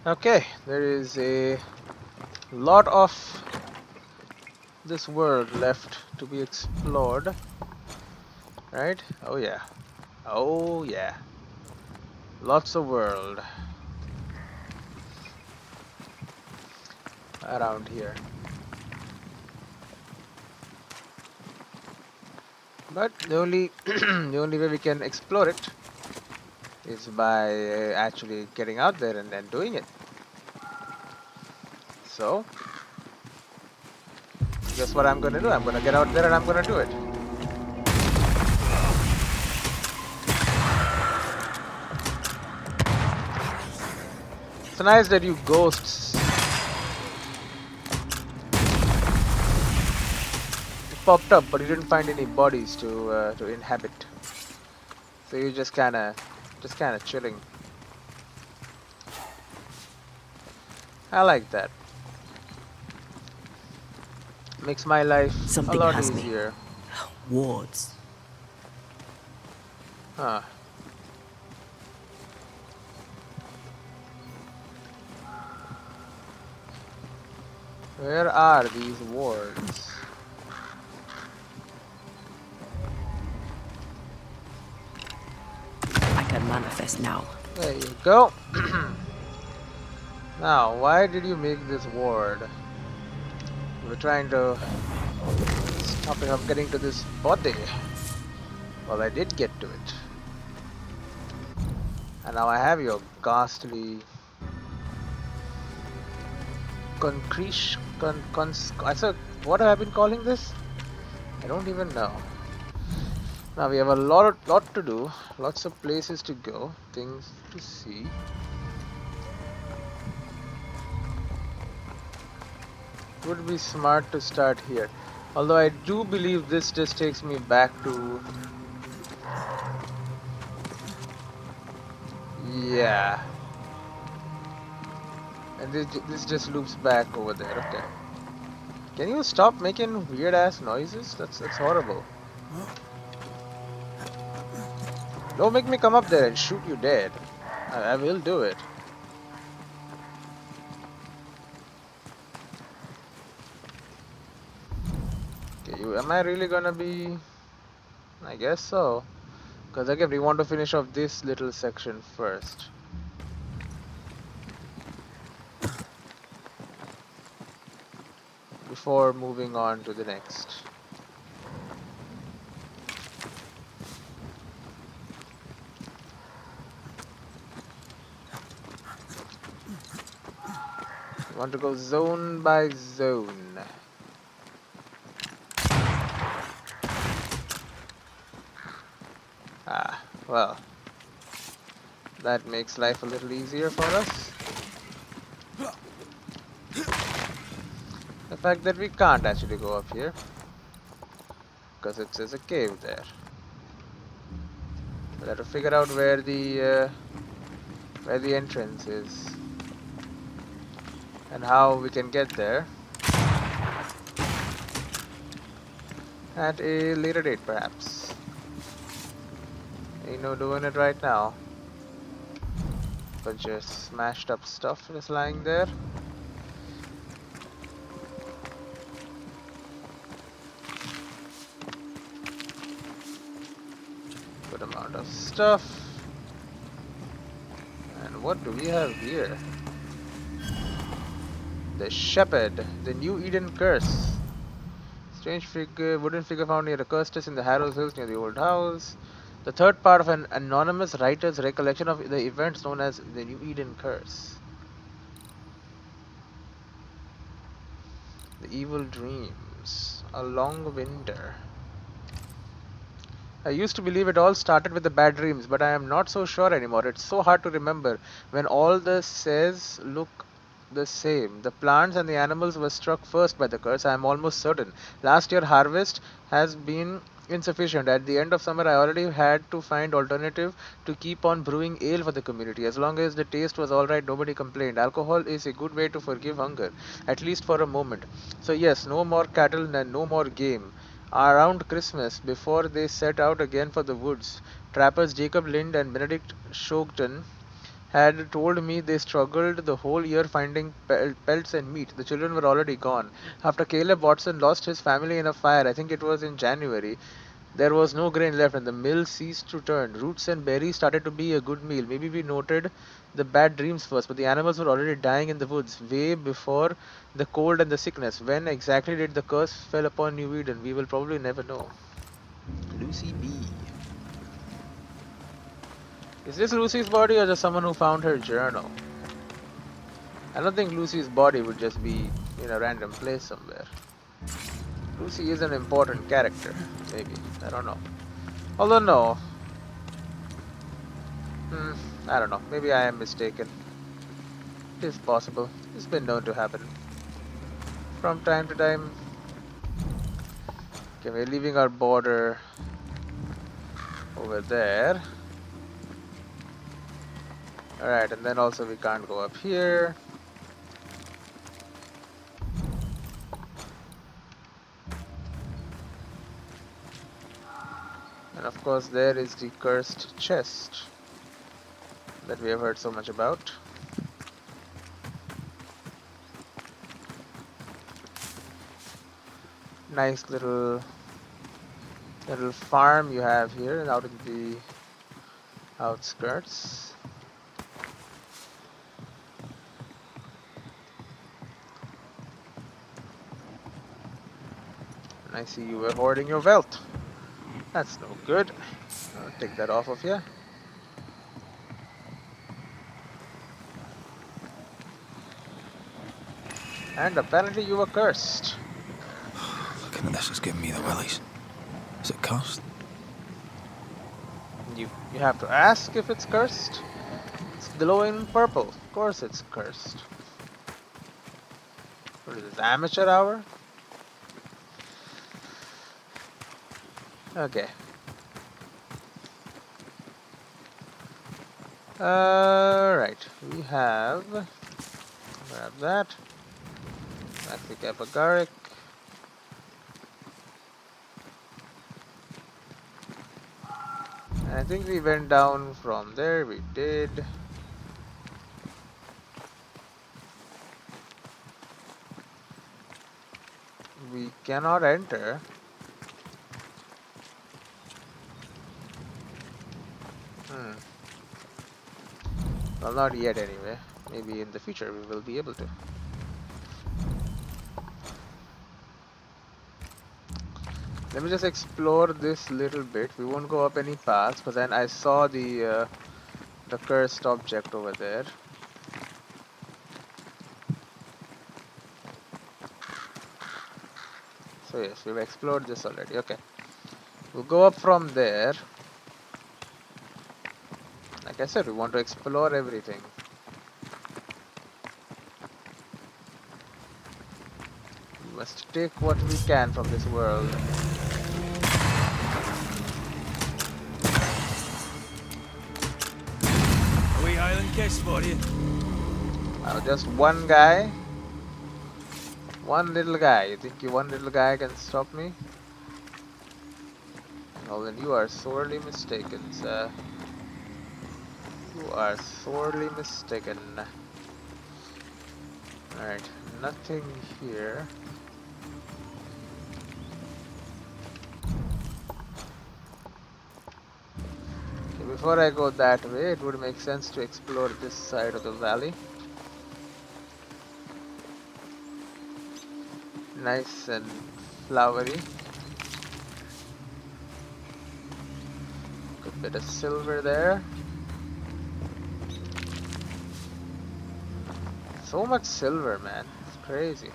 Okay, there is a lot of this world left to be explored, right? Oh yeah. Oh yeah. Lots of world around here. But the only the only way we can explore it is by actually getting out there and doing it. So, guess what I'm gonna do? I'm gonna get out there and I'm gonna do it. It's nice that you ghosts popped up, but you didn't find any bodies to inhabit. So you just kinda chilling. I like that. Makes my life a Something lot has me. easier. Wards. Huh. Where are these wards? I can manifest now. There you go. Now, why did you make this ward? You were trying to stop me from getting to this body. Well, I did get to it. And now I have your ghastly concrete I said, what have I been calling this? I don't even know. Now we have a lot to do, lots of places to go, things to see. Would be smart to start here. Although I do believe this just takes me back to... Yeah. And this just loops back over there, okay. Can you stop making weird ass noises? That's horrible. Don't make me come up there and shoot you dead. I will do it. Okay, am I really gonna be... I guess so. Because again, we want to finish off this little section first. Before moving on to the next. We want to go zone by zone. Ah, well. That makes life a little easier for us. The fact that we can't actually go up here. Because it says a cave there. We'll have to figure out where the entrance is. And how we can get there. At a later date, perhaps. Ain't no doing it right now. Bunch of smashed up stuff just lying there. Good amount of stuff. And what do we have here? The Shepherd, the New Eden Curse. Strange figure, wooden figure found near a Custis in the Harrows Hills near the old house. The third part of an anonymous writer's recollection of the events known as the New Eden Curse. The Evil Dreams. A Long Winter. I used to believe it all started with the bad dreams, but I am not so sure anymore. It's so hard to remember when all the says look the same. The plants and the animals were struck first by the curse, I am almost certain. Last year harvest has been insufficient. At the end of summer I already had to find alternative to keep on brewing ale for the community. As long as the taste was alright, nobody complained. Alcohol is a good way to forgive hunger, at least for a moment. So yes, no more cattle and no more game. Around Christmas, before they set out again for the woods, trappers Jacob Lind and Benedict Shogton had told me they struggled the whole year finding pelts and meat. The children were already gone. After Caleb Watson lost his family in a fire, I think it was in January, there was no grain left and the mill ceased to turn. Roots and berries started to be a good meal. Maybe we noted the bad dreams first, but the animals were already dying in the woods way before the cold and the sickness. When exactly did the curse fell upon New Eden? We will probably never know. Lucy B. Is this Lucy's body or just someone who found her journal? I don't think Lucy's body would just be in a random place somewhere. Lucy is an important character, maybe. I don't know. Although no. Hmm, I don't know. Maybe I am mistaken. It is possible. It's been known to happen from time to time. Okay, we're leaving our border over there. Alright, and then also we can't go up here. And of course there is the cursed chest that we have heard so much about. Nice little farm you have here out in the outskirts. And I see you were hoarding your wealth. That's no good. I'll take that off of you. And apparently you were cursed. Looking at this is giving me the willies. Is it cursed? You have to ask if it's cursed. It's glowing purple. Of course it's cursed. What is this, amateur hour? Okay. Alright, we have... grab that. Lactic apagaric. I think we went down from there, we did. We cannot enter. Well, not yet anyway. Maybe in the future we will be able to. Let me just explore this little bit. We won't go up any paths because then I saw the cursed object over there. So yes, we've explored this already. Okay. We'll go up from there. Like I said, we want to explore everything. We must take what we can from this world. A wee island kiss for you. Now just one guy. One little guy. You think one little guy can stop me? Well then you are sorely mistaken, sir. You are sorely mistaken. Alright, nothing here. Okay, before I go that way, it would make sense to explore this side of the valley. Nice and flowery. Good bit of silver there. So much silver, man. It's crazy.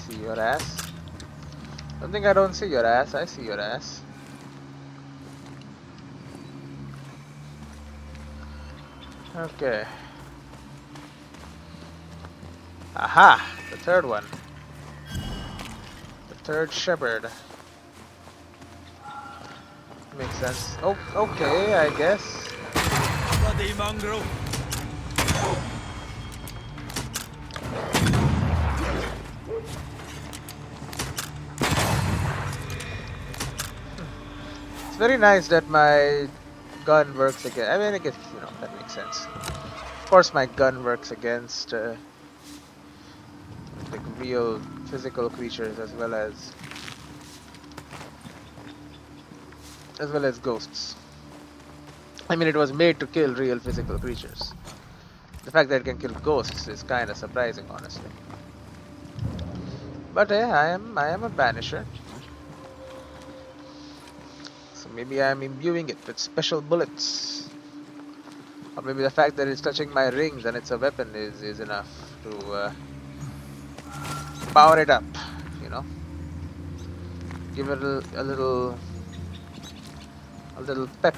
See your ass. Don't think I don't see your ass. I see your ass. Okay. Aha! The third one. The third shepherd. Makes sense. Oh, okay, I guess. Bloody mongrel. It's very nice that my gun works again. I mean, I guess, you know, that makes sense. Of course, my gun works against like real physical creatures as well as ghosts. I mean, it was made to kill real physical creatures. The fact that it can kill ghosts is kind of surprising, honestly. But yeah, I am a banisher, so maybe I am imbuing it with special bullets, or maybe the fact that it's touching my rings and it's a weapon is enough to power it up. You know, give it a little pep.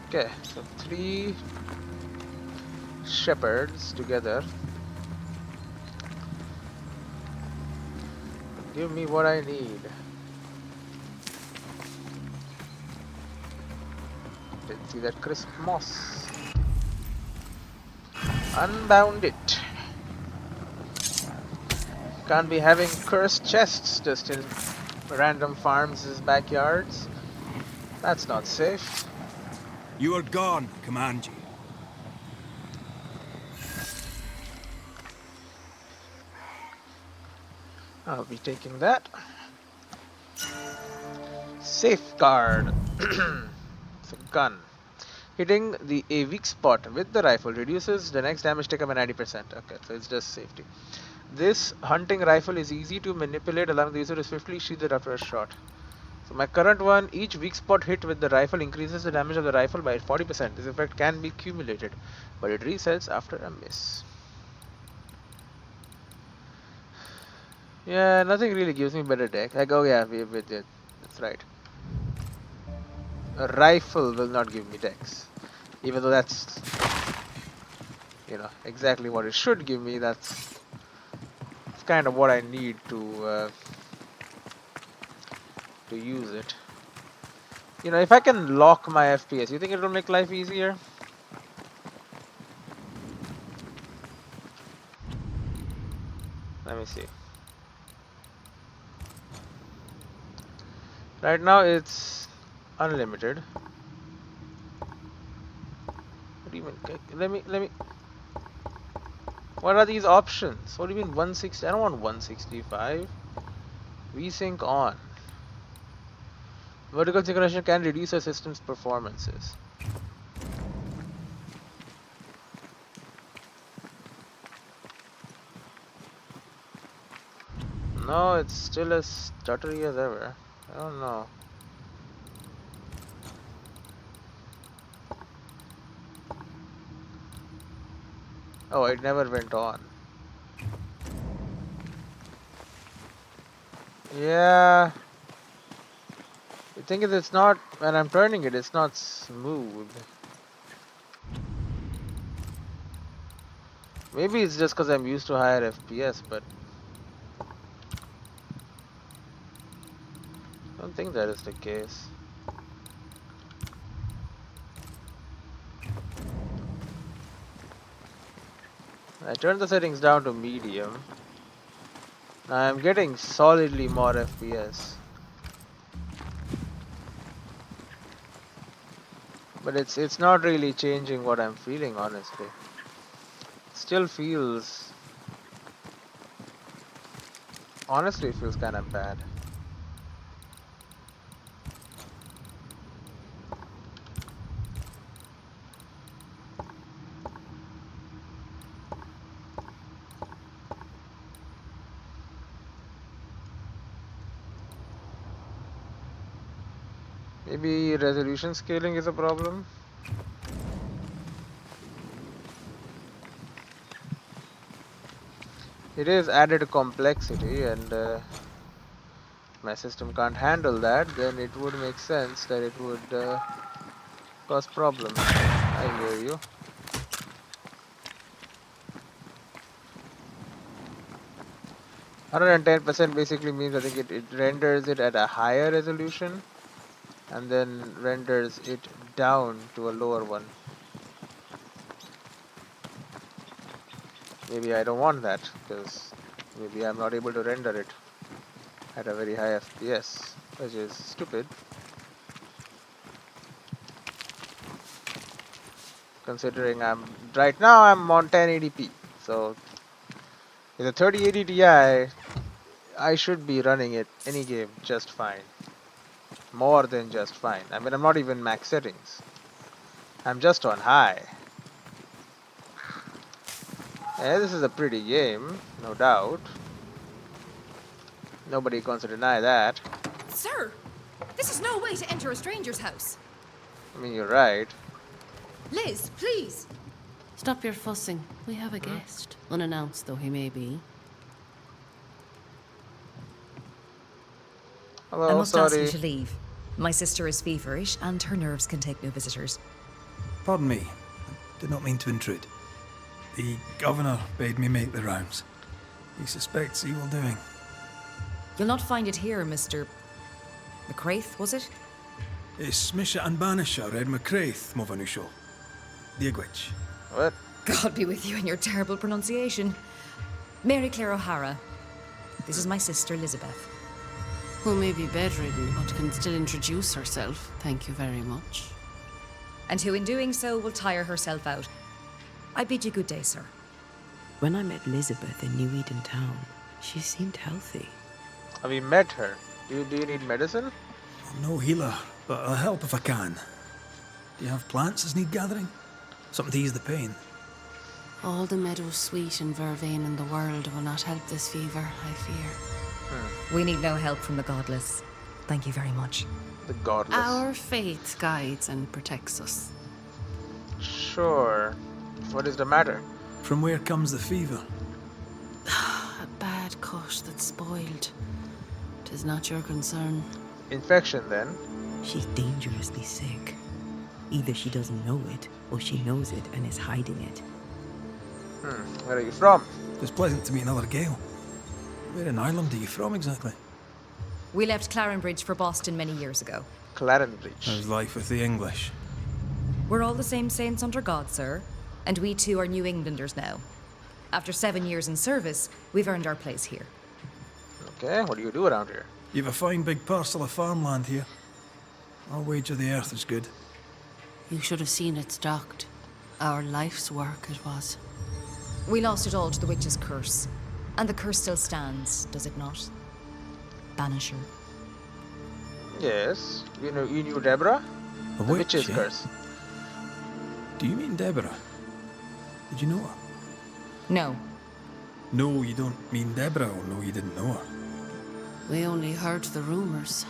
Okay, so 3 shepherds together give me what I need. Let's see that crisp moss. Unbound it. Can't be having cursed chests just in random farms' backyards. That's not safe. You are gone, command ye. I'll be taking that. Safeguard. It's a gun. Hitting a weak spot with the rifle reduces the next damage taken by 90%. Okay, so it's just safety. This hunting rifle is easy to manipulate, allowing the user to swiftly sheath it after a shot. So my current one, each weak spot hit with the rifle increases the damage of the rifle by 40%. This effect can be accumulated, but it resets after a miss. Yeah, nothing really gives me better deck. Like, oh yeah, we did. That's right. A rifle will not give me dex. Even though that's, exactly what it should give me. It's kind of what I need to use it. If I can lock my FPS, you think it'll make life easier? Let me see. Right now it's unlimited. What do you mean? Let me. What are these options? What do you mean 160? I don't want 165. VSync on. Vertical synchronization can reduce a system's performances. No, it's still as stuttery as ever. I don't know. Oh, it never went on. Yeah. The thing is, it's not, when I'm turning it, it's not smooth. Maybe it's just because I'm used to higher FPS, but I don't think that is the case. I turned the settings down to medium. Now I'm getting solidly more FPS. But it's not really changing what I'm feeling, honestly. Still feels, honestly, it feels kind of bad. Maybe resolution scaling is a problem. It is added complexity, and my system can't handle that. Then it would make sense that it would cause problems. I hear you. 110% basically means I think it renders it at a higher resolution and then renders it down to a lower one. Maybe I don't want that because Maybe I'm not able to render it at a very high FPS, which is stupid considering right now I'm on 1080p. So with a 3080 Ti, I should be running it any game just fine. More than just fine. I mean, I'm not even max settings. I'm just on high. Yeah, this is a pretty game, no doubt. Nobody wants to deny that. Sir, this is no way to enter a stranger's house. I mean, you're right. Liz, please. Stop your fussing. We have a guest. Unannounced though he may be. Hello, I must ask you sorry. to leave. My sister is feverish and her nerves can take no visitors. Pardon me. I did not mean to intrude. The governor bade me make the rounds. He suspects evil doing. You'll not find it here, Mr. McCraith, was it? It's Smisha and Banisher, Ed McCraith, Movanusho. Diagwich. What? God be with you and your terrible pronunciation. Mary Claire O'Hara. This is my sister, Elizabeth. Who may be bedridden, but can still introduce herself. Thank you very much. And who in doing so will tire herself out. I bid you good day, sir. When I met Elizabeth in New Eden Town, she seemed healthy. Have you met her? Do you need medicine? No healer, but I'll help if I can. Do you have plants as need gathering? Something to ease the pain? All the meadow sweet and vervain in the world will not help this fever, I fear. We need no help from the godless. Thank you very much. The godless. Our faith guides and protects us. Sure. What is the matter? From where comes the fever? A bad cut that's spoiled. 'Tis not your concern. Infection, then. She's dangerously sick. Either she doesn't know it, or she knows it and is hiding it. Where are you from? It's pleasant to meet another Gale. Where in Ireland are you from exactly? We left Clarenbridge for Boston many years ago. Clarenbridge. How's life with the English? We're all the same saints under God, sir. And we too are New Englanders now. After 7 years in service, we've earned our place here. Okay, what do you do around here? You've a fine big parcel of farmland here. I'll wager the earth is good. You should have seen it stocked. Our life's work it was. We lost it all to the witch's curse. And the curse still stands, does it not? Banisher. Yes. You knew Deborah? A The witch, witch's eh? curse. Do you mean Deborah? Did you know her? No. No, you don't mean Deborah, or no, you didn't know her. We only heard the rumours.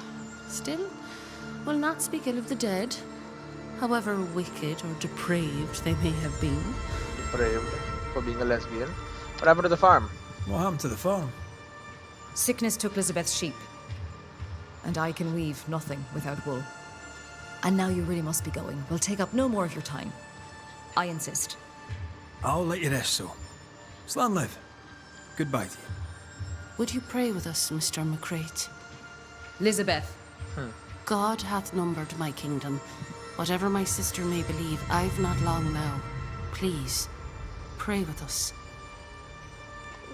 Still, we'll not speak ill of the dead, however wicked or depraved they may have been. Depraved for being a lesbian. What happened to the farm? What happened to the farm? Sickness took Elizabeth's sheep. And I can weave nothing without wool. And now you really must be going. We'll take up no more of your time. I insist. I'll let you rest, so. Slan live. Goodbye to you. Would you pray with us, Mr. McCraith? Elizabeth. God hath numbered my kingdom. Whatever my sister may believe, I've not long now. Please, pray with us.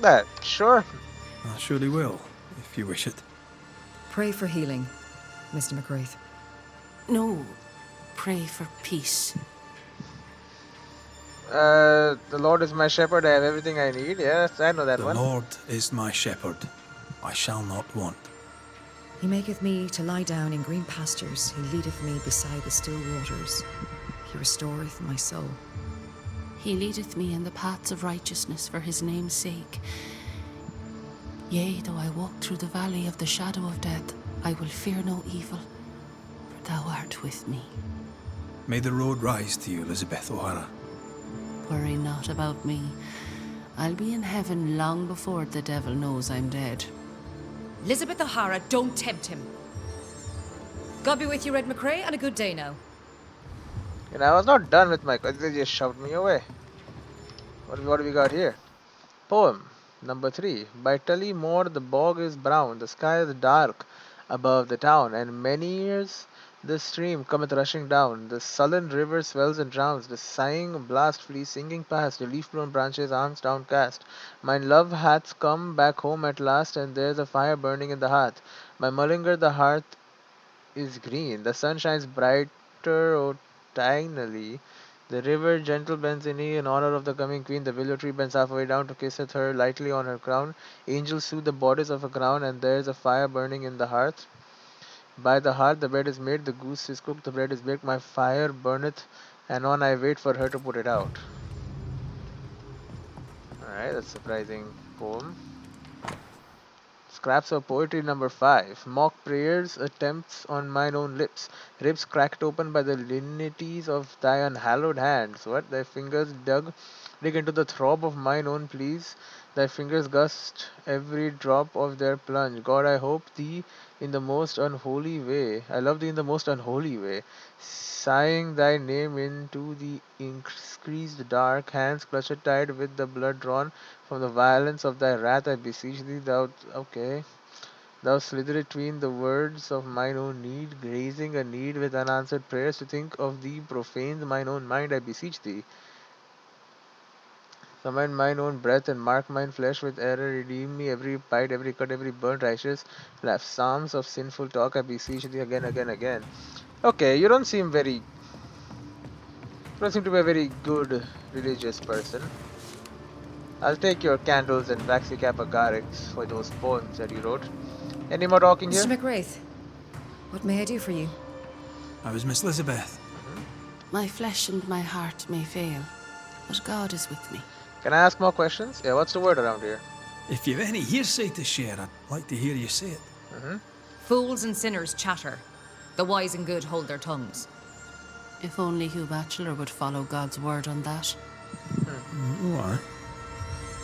That, sure. I surely will, if you wish it. Pray for healing, Mr. McCraith. No, pray for peace. The Lord is my shepherd. I have everything I need. Yes, I know that The one. Lord is my shepherd. I shall not want. He maketh me to lie down in green pastures. He leadeth me beside the still waters. He restoreth my soul. He leadeth me in the paths of righteousness for his name's sake. Yea, though I walk through the valley of the shadow of death, I will fear no evil, for thou art with me. May the road rise to you, Elizabeth O'Hara. Worry not about me. I'll be in heaven long before the devil knows I'm dead. Elizabeth O'Hara, don't tempt him. God be with you, Red McCrae, and a good day now. I was not done with my... They just shoved me away. What do we got here? Poem number 3. By Tully Moore, the bog is brown, the sky is dark above the town, and many years The stream cometh rushing down, the sullen river swells and drowns, the sighing blast flees singing past, the leaf-blown branches arms downcast. My love hath come back home at last, and there's a fire burning in the hearth. By Mullinger the hearth is green, the sun shines brighter autumnally. The river gentle bends in knee in honor of the coming queen. The willow tree bends halfway down to kiss her lightly on her crown. Angels soothe the bodies of a crown, and there's a fire burning in the hearth. By the hearth the bread is made, the goose is cooked, the bread is baked, my fire burneth, and on I wait for her to put it out. Alright, that's a surprising poem. Scraps of poetry number 5. Mock prayers, attempts on mine own lips. Ribs cracked open by the linities of thy unhallowed hands. What? Thy fingers dig into the throb of mine own pleas. Thy fingers gust every drop of their plunge. God, I hope thee in the most unholy way. I love thee in the most unholy way. Sighing thy name into the increased dark, hands clutched tight with the blood drawn from the violence of thy wrath, I beseech thee, thou slither between the words of mine own need, grazing a need with unanswered prayers. To think of thee profanes mine own mind, I beseech thee. Command mine own breath and mark mine flesh with error. Redeem me every bite, every cut, every burnt righteous. Laugh psalms of sinful talk, I beseech thee again, again, again. Okay, you don't seem to be a very good religious person. I'll take your candles and waxy agarics for those poems that you wrote. Any more talking Mr. here? McWraith, what may I do for you? I was Miss Elizabeth. My flesh and my heart may fail, but God is with me. Can I ask more questions? Yeah, what's the word around here? If you've any hearsay to share, I'd like to hear you say it. Fools and sinners chatter. The wise and good hold their tongues. If only Hugh Bachelor would follow God's word on that. What?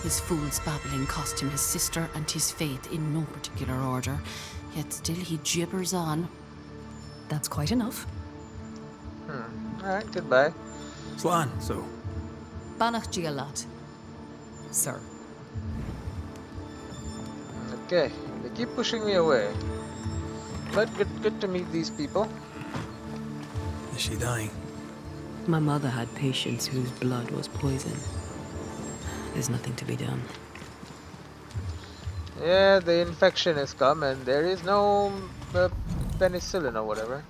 His fool's babbling cost him his sister and his faith in no particular order, yet still he gibbers on. That's quite enough. Alright, goodbye. Slan, so. Banach Gialat. Sir. Okay, they keep pushing me away. But good to meet these people. Is she dying? My mother had patients whose blood was poison. There's nothing to be done. Yeah, the infection has come and there is no penicillin or whatever.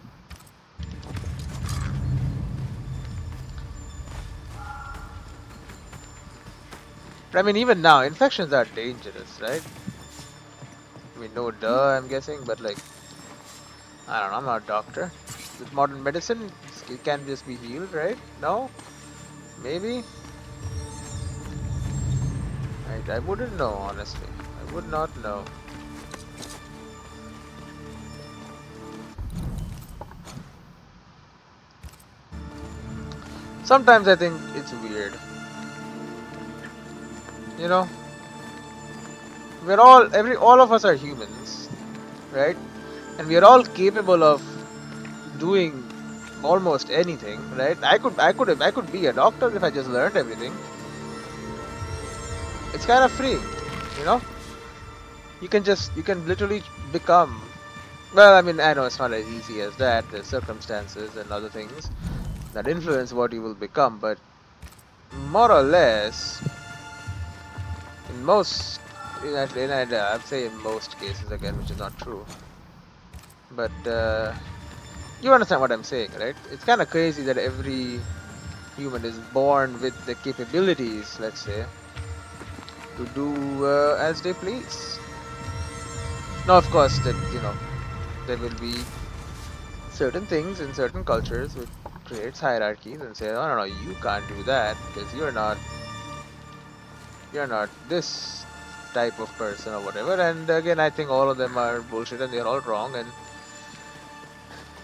I mean, even now, infections are dangerous, right? I mean, no duh, I'm guessing, but like, I don't know, I'm not a doctor. With modern medicine, it can just be healed, right? No? Maybe? I wouldn't know, honestly. I would not know. Sometimes I think it's weird. You know? All of us are humans, right? And we are all capable of doing almost anything, right? I could be a doctor if I just learned everything. It's kind of free, you know? You can literally become, well, I mean, I know it's not as easy as that. There's circumstances and other things that influence what you will become, but more or less, I'd say in most cases again, which is not true. But you understand what I'm saying, right? It's kind of crazy that every human is born with the capabilities, let's say, to do as they please. Now, of course, that there will be certain things in certain cultures which creates hierarchies and say, no, you can't do that because you're not this type of person or whatever. And again, I think all of them are bullshit and they're all wrong and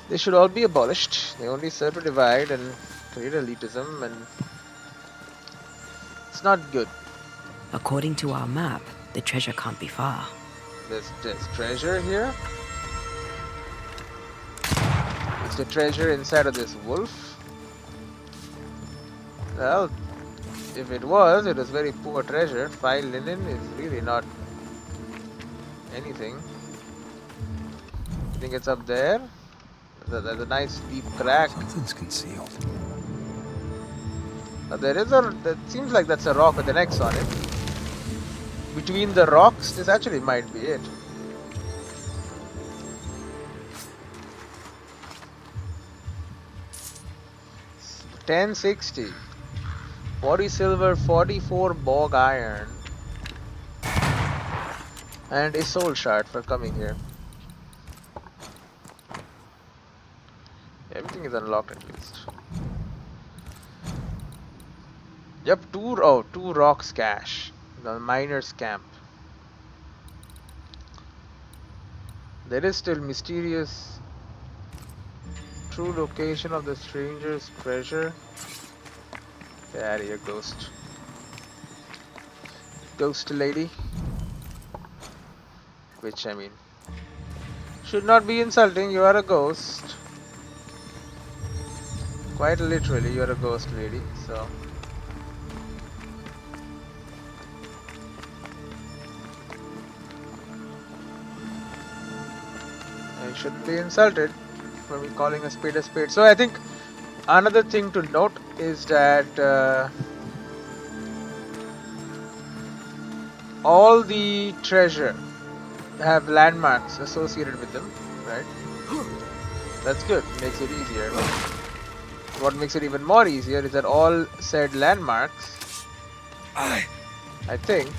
they should all be abolished. They only serve to divide and create elitism, and it's not good. According to our map, the treasure can't be far. There's treasure here. Is the treasure inside of this wolf? Well, if it was very poor treasure. Fine linen is really not anything. You think it's up there? There's a nice deep crack. Something's concealed. There is a. It seems like that's a rock with an X on it. Between the rocks, this actually might be it. $10.60. 40 silver, 44 bog iron, and a soul shard for coming here. Everything is unlocked at least. Yep, two rocks cache. The miner's camp. There is still mysterious true location of the stranger's treasure. Get out of here, ghost. Ghost lady. Which, I mean, should not be insulting. You are a ghost. Quite literally, you are a ghost lady, so. I should be insulted for me calling a spade a spade. So I think another thing to note is that all the treasure have landmarks associated with them, right? That's good, makes it easier. What makes it even more easier is that all said landmarks, I think,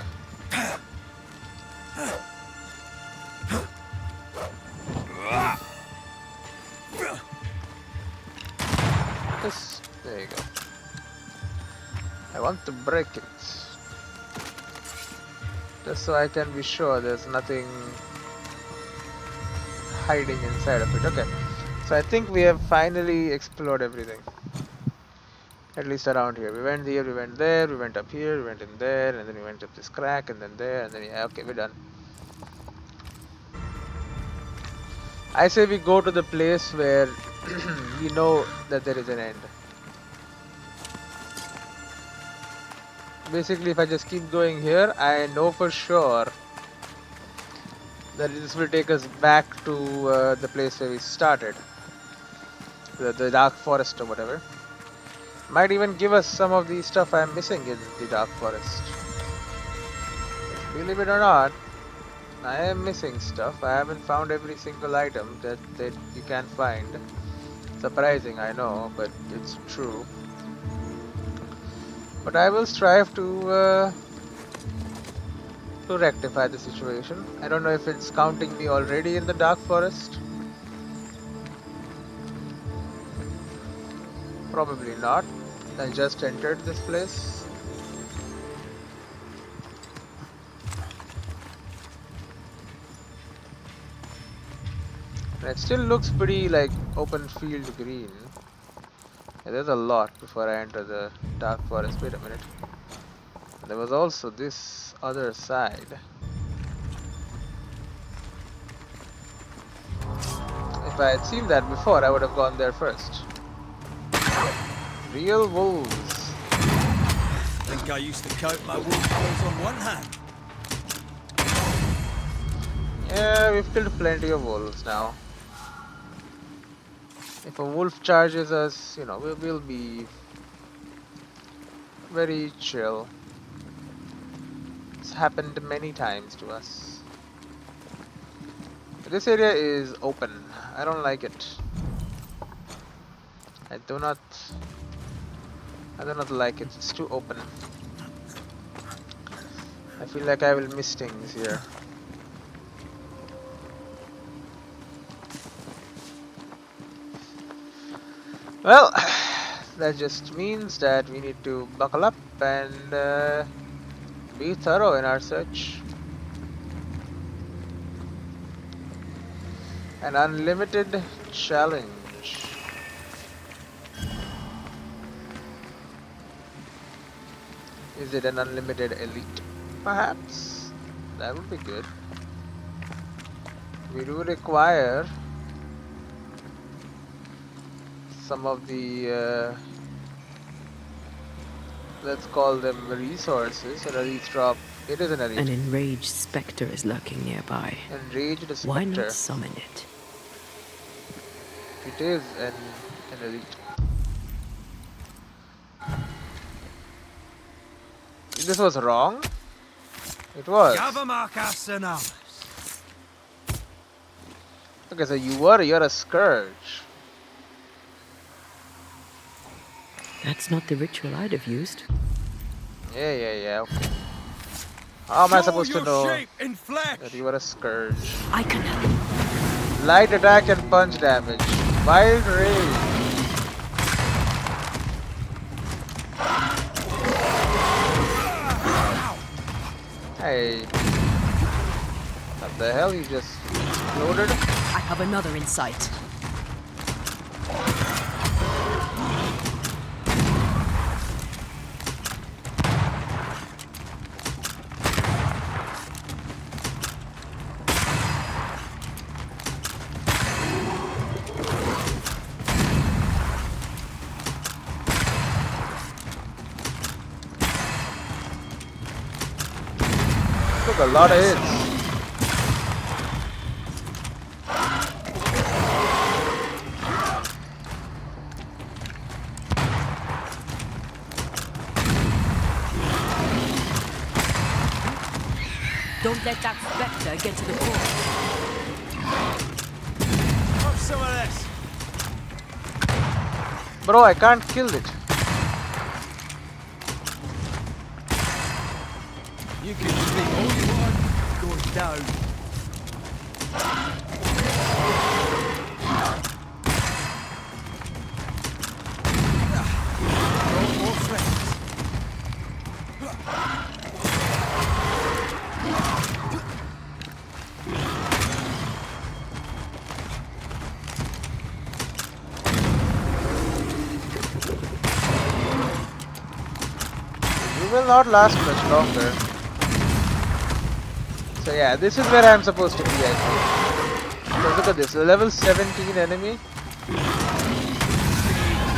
there you go. I want to break it. Just so I can be sure there's nothing hiding inside of it. Okay. So I think we have finally explored everything. At least around here. We went here, we went there, we went up here, we went in there, and then we went up this crack, and then there, and then yeah, okay, we're done. I say we go to the place where we know that there is an end. Basically, if I just keep going here, I know for sure that this will take us back to the place where we started. The dark forest or whatever. Might even give us some of the stuff I'm missing in the dark forest. Believe it or not, I am missing stuff. I haven't found every single item that you can find. Surprising, I know, but it's true. But I will strive to rectify the situation. I don't know if it's counting me already in the dark forest. Probably not. I just entered this place. And it still looks pretty like open field green. Yeah, there's a lot before I enter the dark forest. Wait a minute. There was also this other side. If I had seen that before, I would have gone there first. Real wolves. Think I used to count my wolf clothes on one hand. Yeah, we've killed plenty of wolves now. If a wolf charges us, you know, we'll be very chill. It's happened many times to us. This area is open. I don't like it. I do not like it. It's too open. I feel like I will miss things here. Well, that just means that we need to buckle up and be thorough in our search. An unlimited challenge. Is it an unlimited elite? Perhaps. That would be good. We do require some of the let's call them resources. An elite drop. It is an elite. An enraged specter is lurking nearby. Enraged specter. Why not summon it? It is an elite. This was wrong? It was. Okay, so you're a scourge. That's not the ritual I'd have used. Yeah, okay. How am I supposed to know that you are a scourge? I can help. Light attack and punch damage. Wild rage. Hey. What the hell? You just exploded? I have another in sight. Took a lot of hits. Don't let that specter get to the core. Have some of this. Bro, I can't kill it. You can sleep all you want. Going down. No more friends. You will not last much longer. So yeah, this is where I'm supposed to be, I think. So look at this, a level 17 enemy.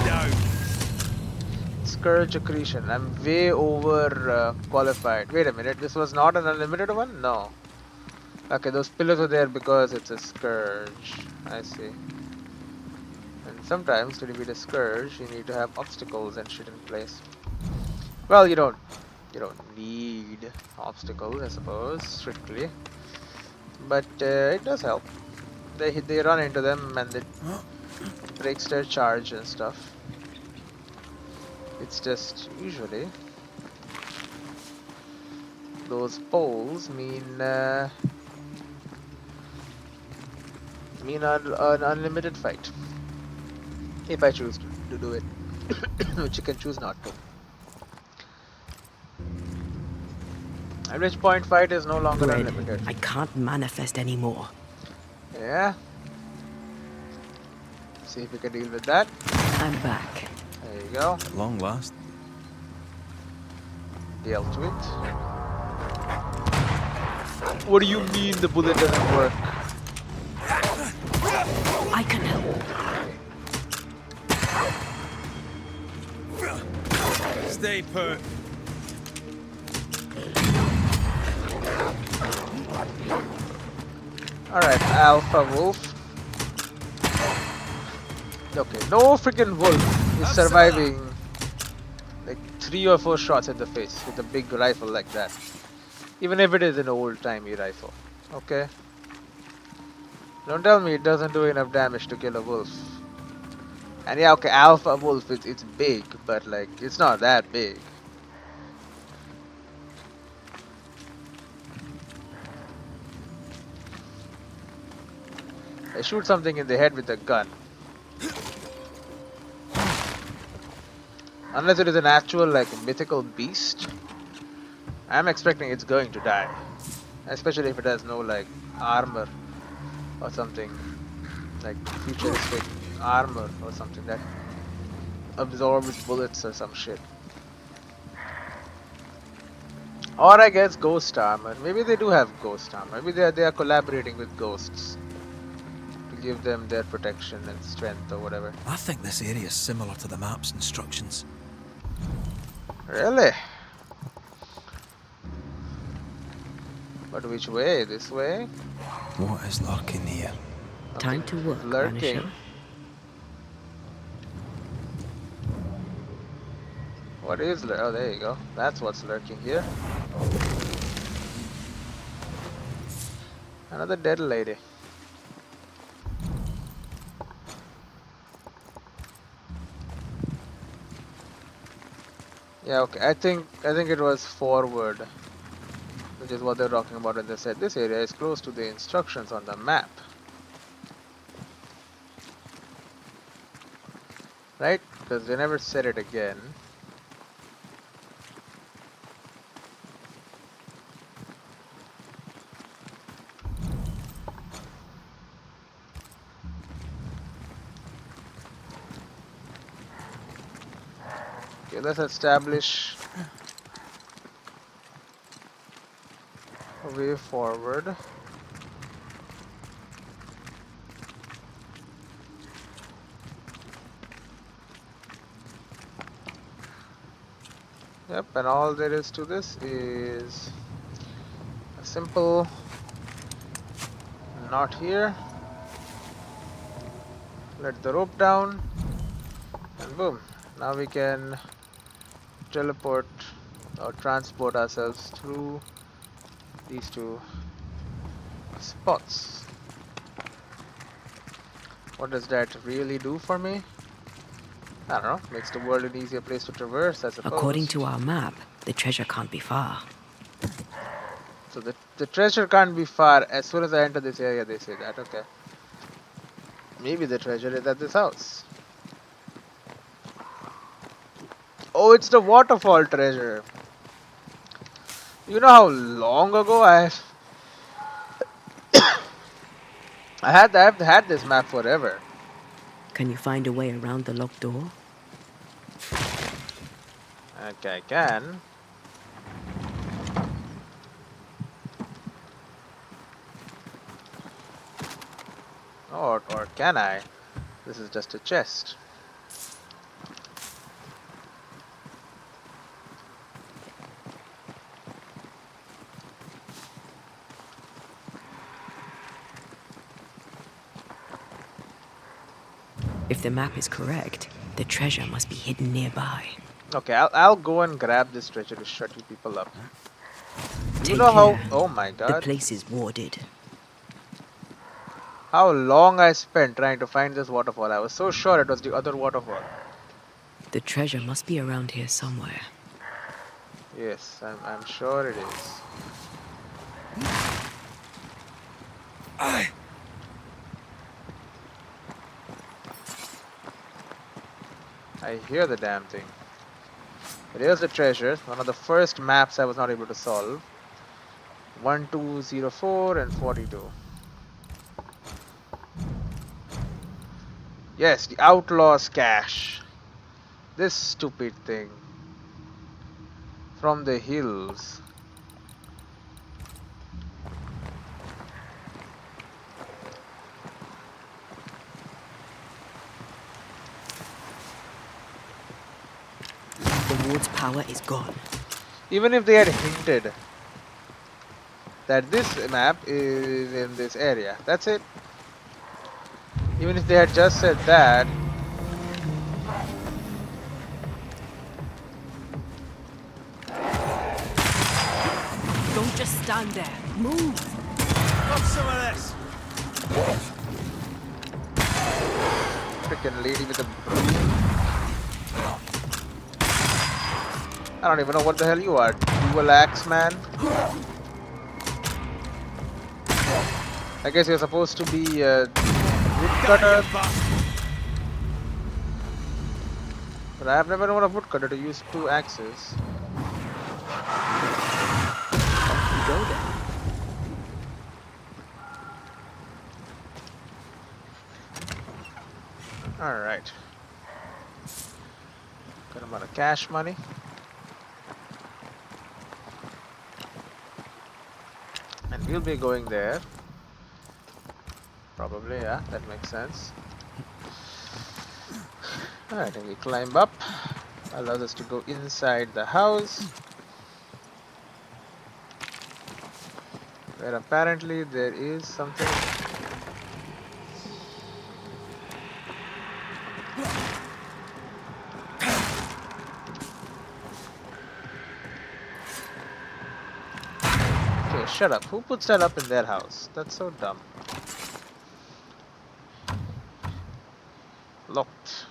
Down. Scourge accretion. I'm way over qualified. Wait a minute, this was not an unlimited one? No. Okay, those pillars are there because it's a scourge. I see. And sometimes to defeat a scourge, you need to have obstacles and shit in place. Well, you don't need obstacles, I suppose, strictly. But it does help. They run into them and it breaks their charge and stuff. It's just usually those poles mean an unlimited fight. If I choose to do it, which you can choose not to. At which point fight is no longer Bread. unlimited. I can't manifest anymore. Yeah. See if we can deal with that. I'm back. There you go. At long last. Dealt with. What do you mean the bullet doesn't work? I can help. Stay put. Alright, Alpha Wolf. Okay, no freaking wolf is surviving like 3 or 4 shots in the face with a big rifle like that. Even if it is an old-timey rifle. Okay? Don't tell me it doesn't do enough damage to kill a wolf. And yeah, okay, Alpha Wolf, it's big, but like, it's not that big. I shoot something in the head with a gun. Unless it is an actual, like, mythical beast, I'm expecting it's going to die. Especially if it has no, like, armor or something. Like, futuristic armor or something that absorbs bullets or some shit. Or I guess ghost armor. Maybe they do have ghost armor. Maybe they are collaborating with ghosts to give them their protection and strength or whatever. I think this area is similar to the map's instructions. Really? But which way? This way? What is lurking here? Time to work, Lurking. Banisher. What is oh, there you go. That's what's lurking here. Another dead lady. Yeah, okay. I think it was forward, which is what they're talking about when they said this area is close to the instructions on the map. Right? Because they never said it again. Okay, let's establish a way forward. Yep, and all there is to this is a simple knot here. Let the rope down, and boom. Now we can teleport or transport ourselves through these two spots. What does that really do for me? I don't know. Makes the world an easier place to traverse, I According suppose. to our map, the treasure can't be far. So the treasure can't be far. As soon as I enter this area, they say that. Okay. Maybe the treasure is at this house. Oh, it's the waterfall treasure. You know how long ago I've had this map forever. Can you find a way around the locked door? Okay, I can. Or can I? This is just a chest. If the map is correct, the treasure must be hidden nearby. Okay, I'll go and grab this treasure to shut you people up. You Take know how? care. Oh my The god. place is warded. How long I spent trying to find this waterfall. I was so sure it was the other waterfall. The treasure must be around here somewhere. Yes, I'm sure it is. I hear the damn thing. But here's the treasure. One of the first maps I was not able to solve. 1204 and 42. Yes, the outlaw's cache. This stupid thing. From the hills. The ward's power is gone. Even if they had hinted that this map is in this area. That's it. Even if they had just said that. Don't just stand there. Move! Got some of this! Freaking lady with a broom. I don't even know what the hell you are. Dual axe man? I guess you're supposed to be a woodcutter. But I've never known a woodcutter to use two axes. You go there. Alright. Got amount of cash money. And we'll be going there. Probably, yeah, that makes sense. Alright, and we climb up. Allows us to go inside the house. Where apparently there is something. Okay, shut up. Who puts that up in their house? That's so dumb. Locked.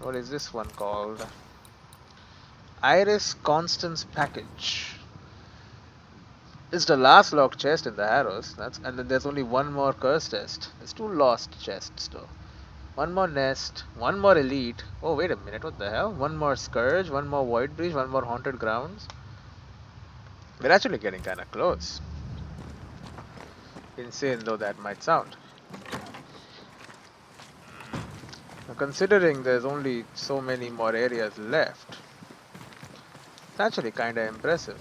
What is this one called? Iris Constance package. It's the last locked chest in the Harrows. And then there's only one more curse test. There's 2 lost chests though. One more nest, one more elite. Oh wait a minute, what the hell? One more scourge, one more void breach, one more haunted grounds. We're actually getting kinda close. Insane though that might sound. Now, considering there's only so many more areas left, it's actually kinda impressive.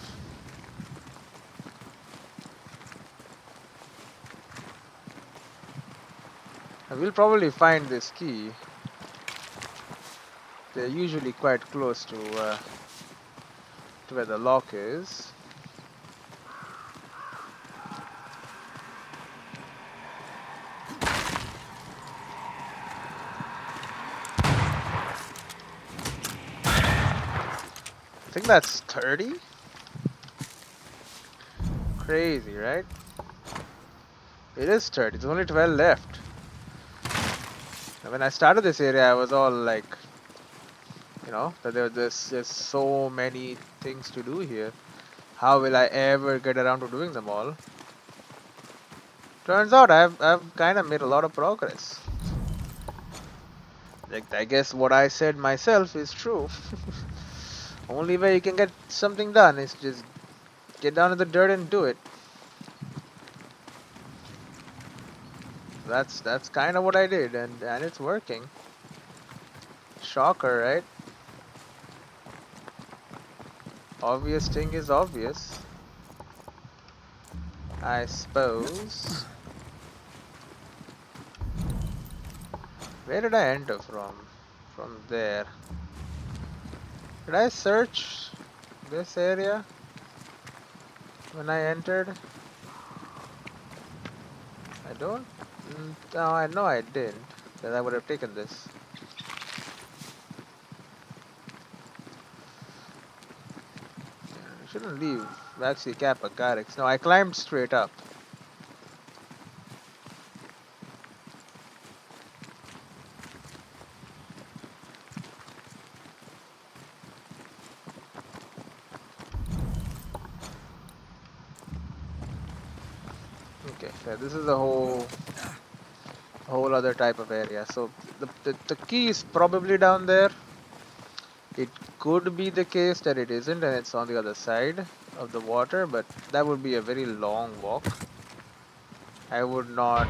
And we'll probably find this key. They're usually quite close to where the lock is. I think that's 30? Crazy, right? It is 30, there's only 12 left. And when I started this area, I was all like, you know, that there's so many things to do here. How will I ever get around to doing them all? Turns out I've kind of made a lot of progress. Like, I guess what I said myself is true. Only way you can get something done is just get down to the dirt and do it. That's kind of what I did, and it's working. Shocker, right? Obvious thing is obvious, I suppose. Where did I enter from? From there. Did I search this area when I entered? I don't. No, I know I didn't. Then I would have taken this. I shouldn't leave Waxy Kappa Garrix. No, I climbed straight up. Okay, fair. This is a whole other type of area. So the key is probably down there. It could be the case that it isn't and it's on the other side of the water, but that would be a very long walk. I would not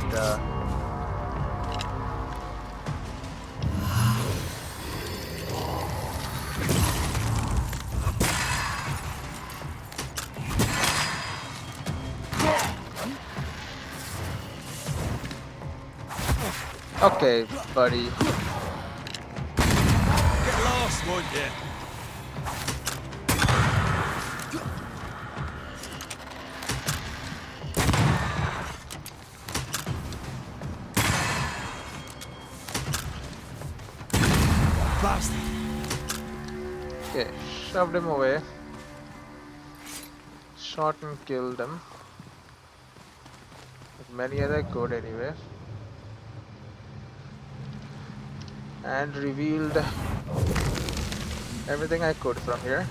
Okay, buddy. Get lost, won't you? Bastard. Okay, shoved him away. Shot and killed him. As many as I could anyway. And revealed everything I could from here.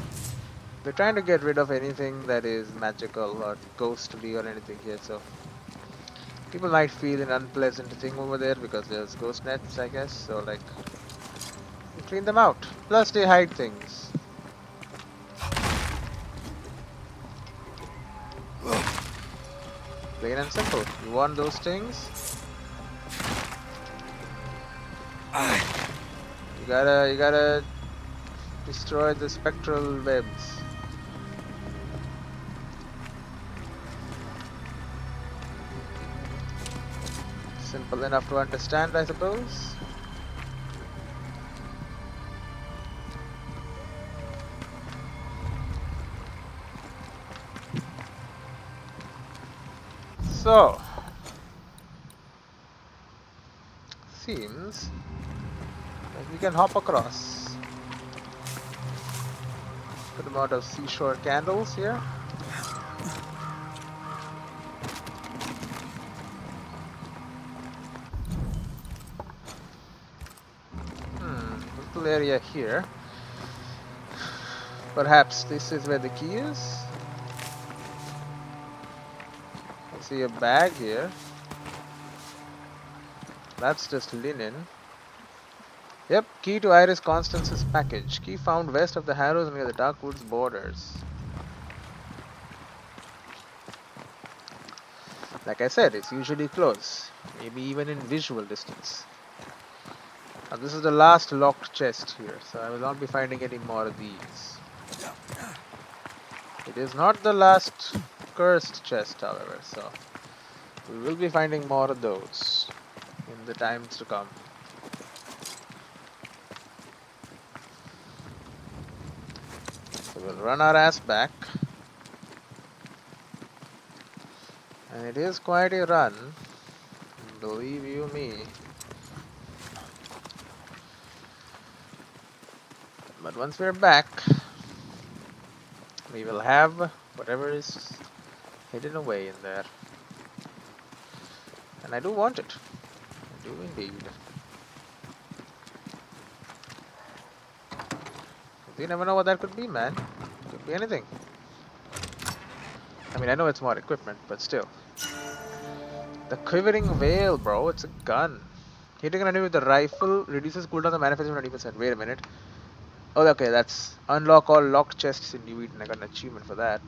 We're trying to get rid of anything that is magical or ghostly or anything here, so people might feel an unpleasant thing over there because there's ghost nets, I guess, so like we clean them out. Plus they hide things. Plain and simple. You want those things? You gotta destroy the spectral webs. Simple enough to understand, I suppose. So, seems like we can hop across. Good amount of seashore candles here. little area here. Perhaps this is where the key is? I see a bag here. That's just linen. Yep, key to Iris Constance's package. Key found west of the Harrows near the Dark Woods borders. Like I said, it's usually close. Maybe even in visual distance. Now this is the last locked chest here, so I will not be finding any more of these. It is not the last cursed chest, however, so we will be finding more of those in the times to come. So we'll run our ass back. And it is quite a run, believe you me. But once we're back, we will have whatever is hidden away in there. And I do want it. I do indeed. You never know what that could be, man. Could be anything. I mean, I know it's more equipment, but still. The quivering veil, bro. It's a gun. Hitting an enemy with a rifle reduces cooldown of manifestation by 20%. Wait a minute. Oh, okay, that's unlock all locked chests in New Eden. I got an achievement for that.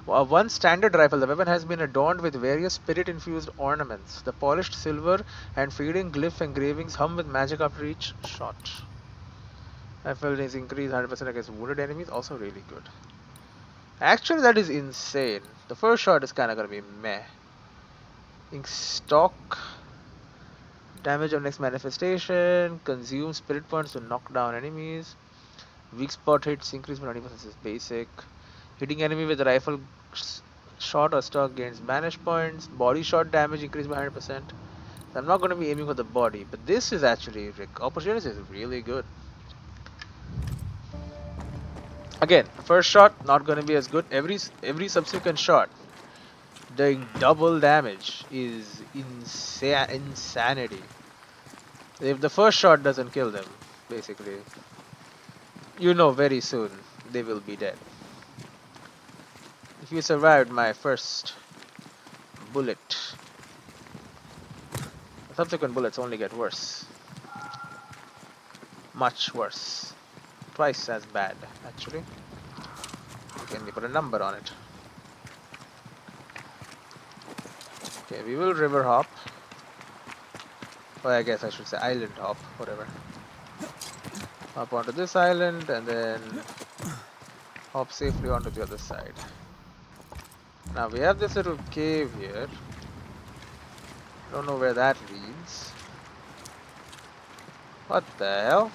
One standard rifle, the weapon has been adorned with various spirit-infused ornaments. The polished silver and fading glyph engravings hum with magic after each shot. Rifle is increased 100% against wounded enemies, also really good. Actually, that is insane. The first shot is kind of gonna be meh. Ink stock. Damage on next manifestation. Consume spirit points to knock down enemies. Weak spot hits increase by 20%. This is basic. Hitting enemy with a rifle shot or stock gains banish points. Body shot damage increased by 100%. So I'm not going to be aiming for the body, but this is actually opportunity is really good. Again, first shot not going to be as good. Every subsequent shot doing double damage is insanity. If the first shot doesn't kill them, basically, you know very soon they will be dead. If you survived my first bullet, the subsequent bullets only get worse. Much worse. Twice as bad, actually. Can we put a number on it? Okay, we will river hop. Or I guess I should say island hop, whatever. Hop onto this island and then hop safely onto the other side. Now we have this little cave here. Don't know where that leads. What the hell?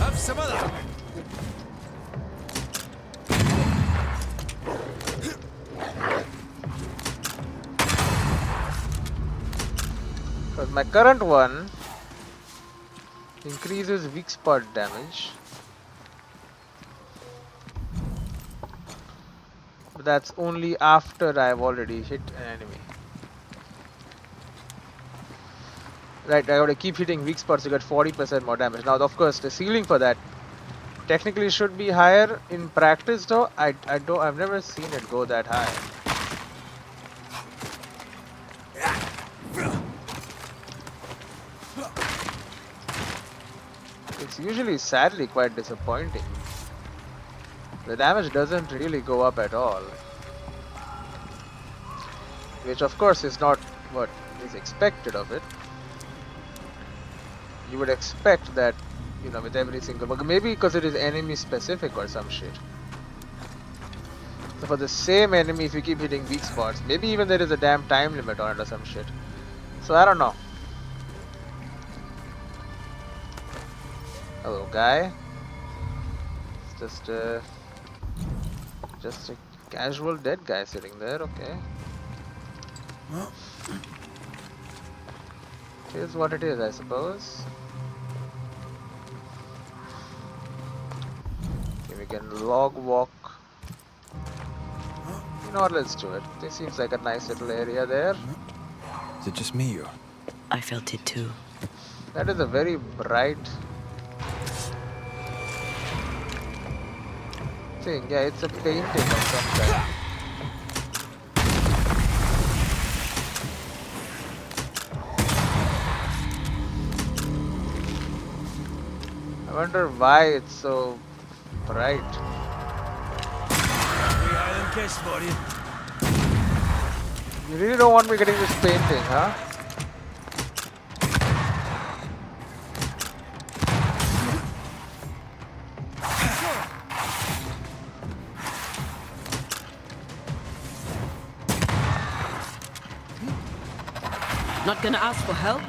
Have some of that. Because my current one increases weak spot damage. But that's only after I've already hit an enemy. Right, I gotta keep hitting weak spots to get 40% more damage. Now, of course, the ceiling for that technically should be higher. In practice, though, I've never seen it go that high. It's usually, sadly, quite disappointing. The damage doesn't really go up at all. Which, of course, is not what is expected of it. You would expect that, you know, with every single bug. Maybe because it is enemy specific or some shit. So for the same enemy, if you keep hitting weak spots, maybe even there is a damn time limit on it or some shit. So I don't know. Hello, guy. It's just a casual dead guy sitting there. Okay. Here's what it is, I suppose. Okay, we can log walk. know, let's do it. This seems like a nice little area there. Is it just me or? I felt it too. That is a very bright thing. Yeah, it's a painting of some kind. I wonder why it's so bright. Three island kiss for you. You really don't want me getting this painting, huh? Not gonna ask for help?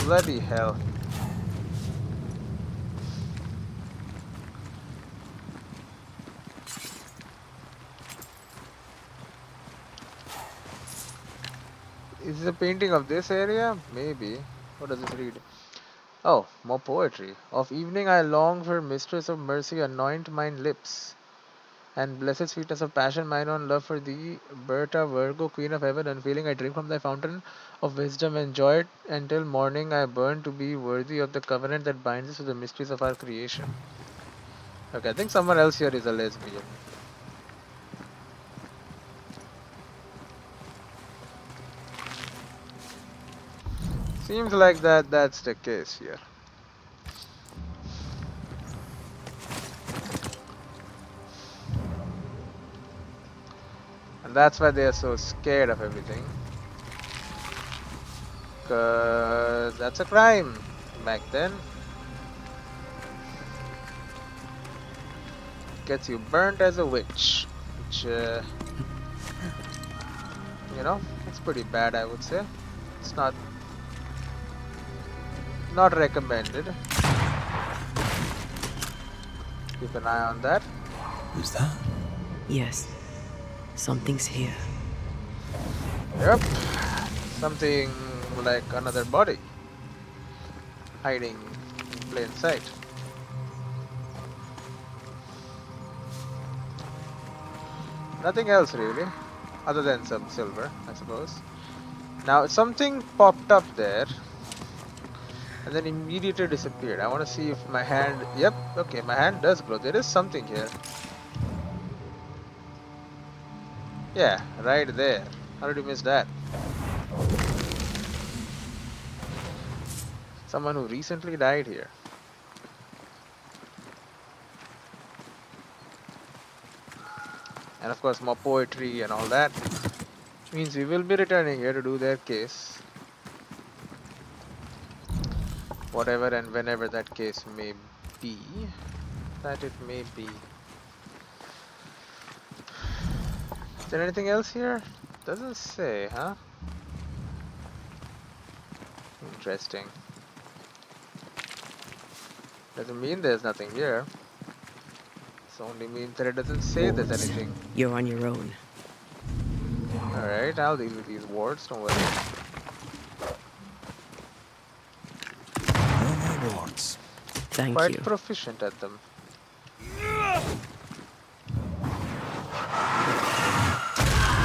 Bloody hell. Is it a painting of this area? Maybe. What does this read? Oh, more poetry. Of evening I long for mistress of mercy, anoint mine lips. And blessed sweetness of passion, mine own love for thee, Berta Virgo, queen of heaven, unfailing, I drink from thy fountain of wisdom, enjoy it until morning I burn to be worthy of the covenant that binds us to the mysteries of our creation. Okay, I think someone else here is a lesbian. Seems like that's the case here. And that's why they are so scared of everything. Cause that's a crime back then. Gets you burnt as a witch. Which, you know, it's pretty bad, I would say. It's not recommended. Keep an eye on that. Who's that? Yes. Something's here. Yep. Something like another body. Hiding in plain sight. Nothing else really. Other than some silver, I suppose. Now something popped up there. And then immediately disappeared. I want to see if my hand... Yep, okay, my hand does glow. There is something here. Yeah, right there. How did you miss that? Someone who recently died here. And of course more poetry and all that. Which means we will be returning here to do their case. Whatever and whenever that case may be. That it may be. Is there anything else here? Doesn't say, huh? Interesting. Doesn't mean there's nothing here. It only means that it doesn't say there's Wards. anything. You're on your own. Alright, I'll deal with these wards, don't worry. No more wards. Thank Quite you. proficient at them.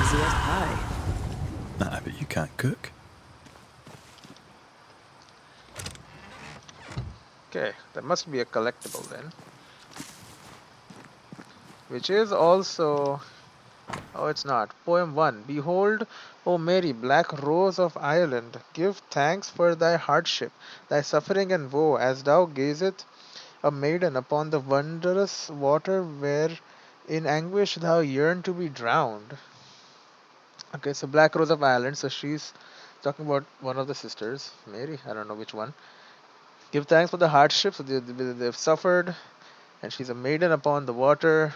Easy as pie. Nah, but you can't cook. Okay, that must be a collectible then. Which is also... Oh, it's not. Poem 1. Behold, O Mary, black rose of Ireland, give thanks for thy hardship, thy suffering and woe, as thou gazest a maiden upon the wondrous water where in anguish thou yearn to be drowned. Okay, so Black Rose of Ireland, so she's talking about one of the sisters, Mary, I don't know which one. Give thanks for the hardships that they've suffered, and she's a maiden upon the water,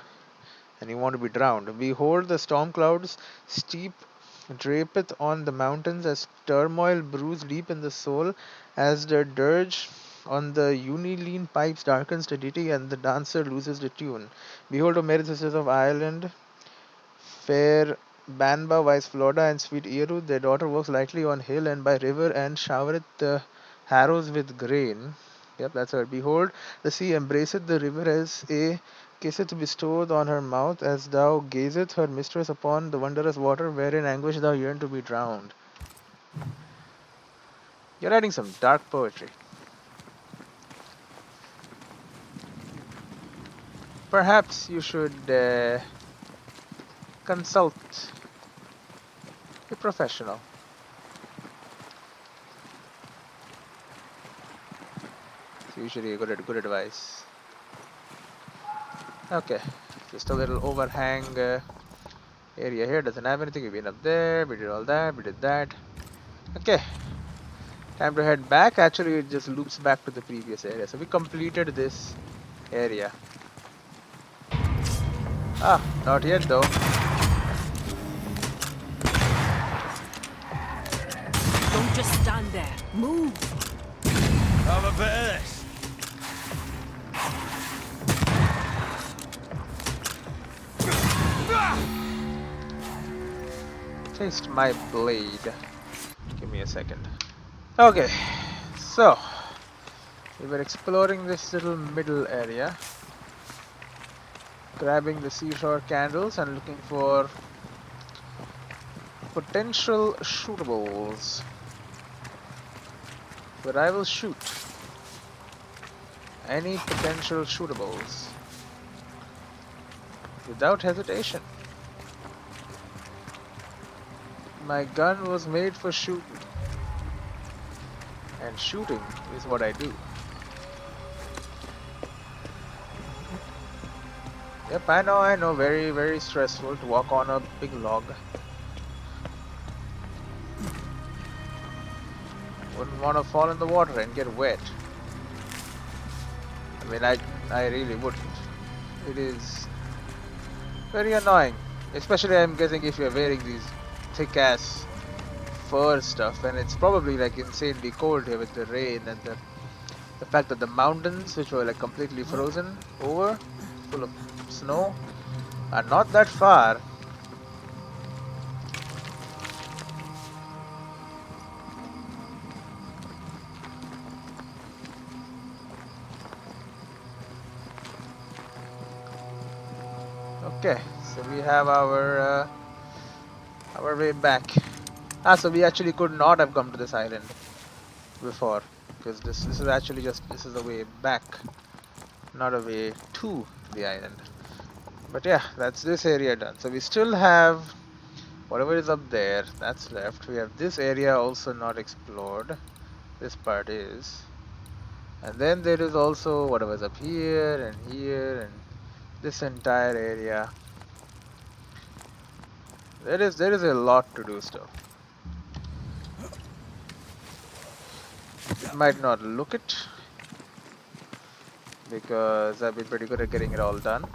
and you want to be drowned. Behold, the storm clouds steep drapeth on the mountains as turmoil brews deep in the soul, as the dirge on the uniline pipes darkens the ditty, and the dancer loses the tune. Behold, O Mary, sisters of Ireland, fair Banba, wise Florida, and sweet Eru, their daughter walks lightly on hill and by river, and showereth the harrows with grain. Yep, that's right. Behold, the sea embraceth the river as a kisseth bestowed on her mouth as thou gazeth her mistress upon the wondrous water wherein anguish thou yearn to be drowned. You're writing some dark poetry. Perhaps you should consult a professional. It's usually a good advice. Okay, just a little overhang area here. Doesn't have anything. We've been up there. We did all that. We did that. Okay, time to head back. Actually, it just loops back to the previous area. So we completed this area. Ah, not yet though. Don't just stand there. Move. Have a bit of this. Taste my blade. Give me a second. Okay, so we were exploring this little middle area, grabbing the seashore candles and looking for potential shootables. But I will shoot any potential shootables without hesitation. My gun was made for shooting, and shooting is what I do. Yep, I know, very, very stressful to walk on a big log. Wouldn't want to fall in the water and get wet. I mean, I really wouldn't. It is very annoying, especially I'm guessing if you're wearing these thick-ass fur stuff, and it's probably like insanely cold here with the rain and the fact that the mountains, which were like completely frozen over, full of snow, are not that far. Okay, so we have our way back. Ah, so we actually could not have come to this island before, because this is actually just, this is the way back, not a way to the island. But yeah, that's this area done. So we still have whatever is up there, that's left. We have this area also not explored. This part is. And then there is also whatever's up here and this entire area. There is a lot to do still. It might not look it, because I've been pretty good at getting it all done.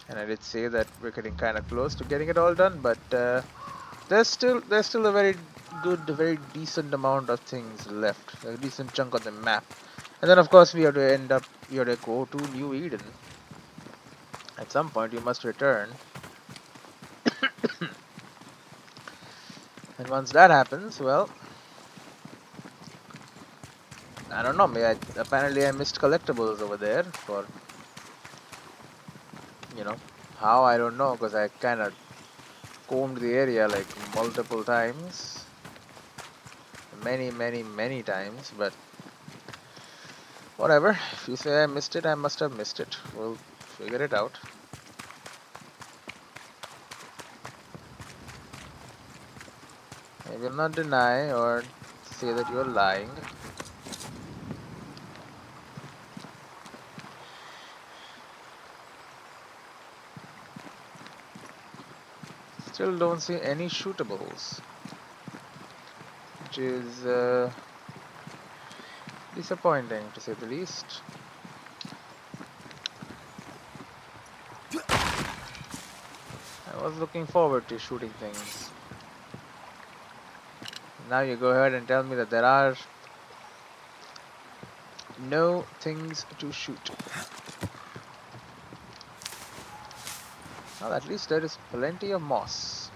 And I did say that we're getting kind of close to getting it all done, but there's still a very good, very decent amount of things left, a decent chunk of the map. And then of course we have to go to New Eden. At some point you must return. And once that happens, well, I don't know, apparently I missed collectibles over there for, you know, how, I don't know, because I kind of combed the area like multiple times. Many times, but whatever. If you say I missed it, I must have missed it. We'll figure it out. I will not deny or say that you're lying. Still don't see any shootables, which is disappointing to say the least. I was looking forward to shooting things. Now you go ahead and tell me that there are no things to shoot. Well, at least there is plenty of moss.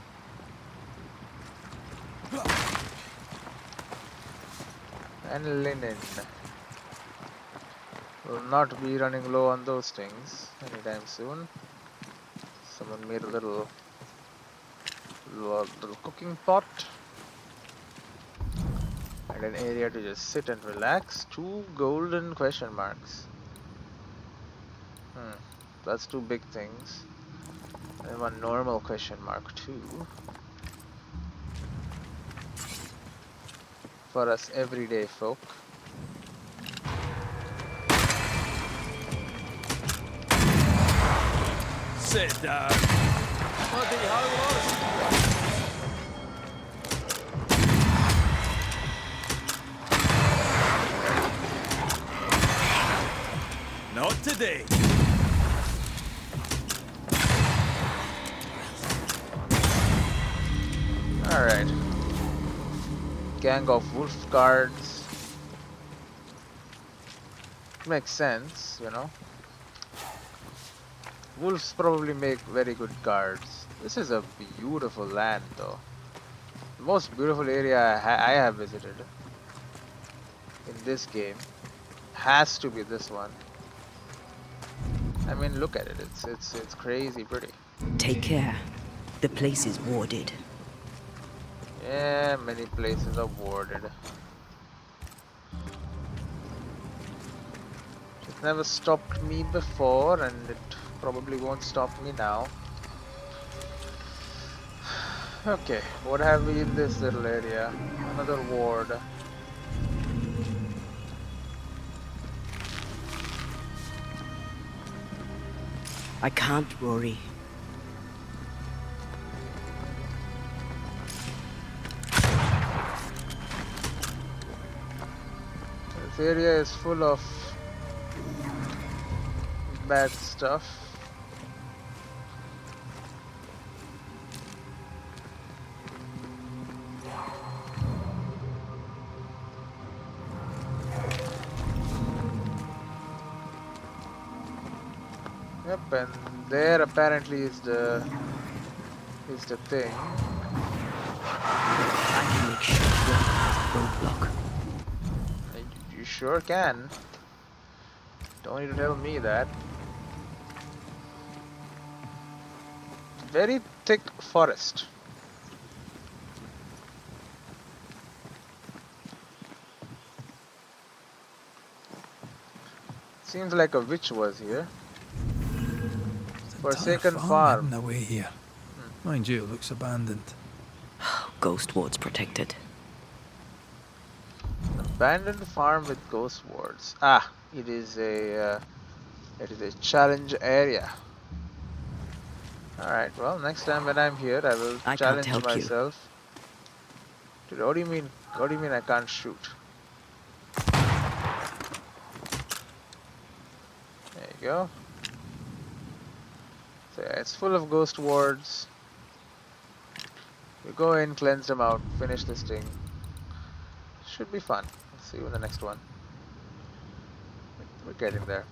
And linen. Will not be running low on those things anytime soon. Someone made a little cooking pot and an area to just sit and relax. 2 golden question marks. That's 2 big things. And 1 normal question mark too. For us everyday folk. Sit down. Bloody howlers. Not today. Alright. Gang of wolf guards. Makes sense, you know. Wolves probably make very good guards. This is a beautiful land though. The most beautiful area I have visited in this game has to be this one. I mean, look at it. It's crazy pretty. Take care. The place is warded. Yeah, many places are warded. It never stopped me before, and it probably won't stop me now. Okay, what have we in this little area? Another ward. I can't, Rory. This area is full of bad stuff. Yep, and there apparently is the thing. I can make sure one has a roadblock. You sure can. Don't need to tell me that. Very thick forest. Seems like a witch was here. Forsaken farm. Hidden away here. Mind you, it looks abandoned. Ghost wards protected. Abandoned farm with ghost wards. Ah, it is a challenge area. Alright, well, next time when I'm here, I will I can't challenge help you. myself. Dude, what do you mean? What do you mean I can't shoot? There you go. So yeah, it's full of ghost wards. We go in, cleanse them out, finish this thing. Should be fun. See you in the next one. We're getting there.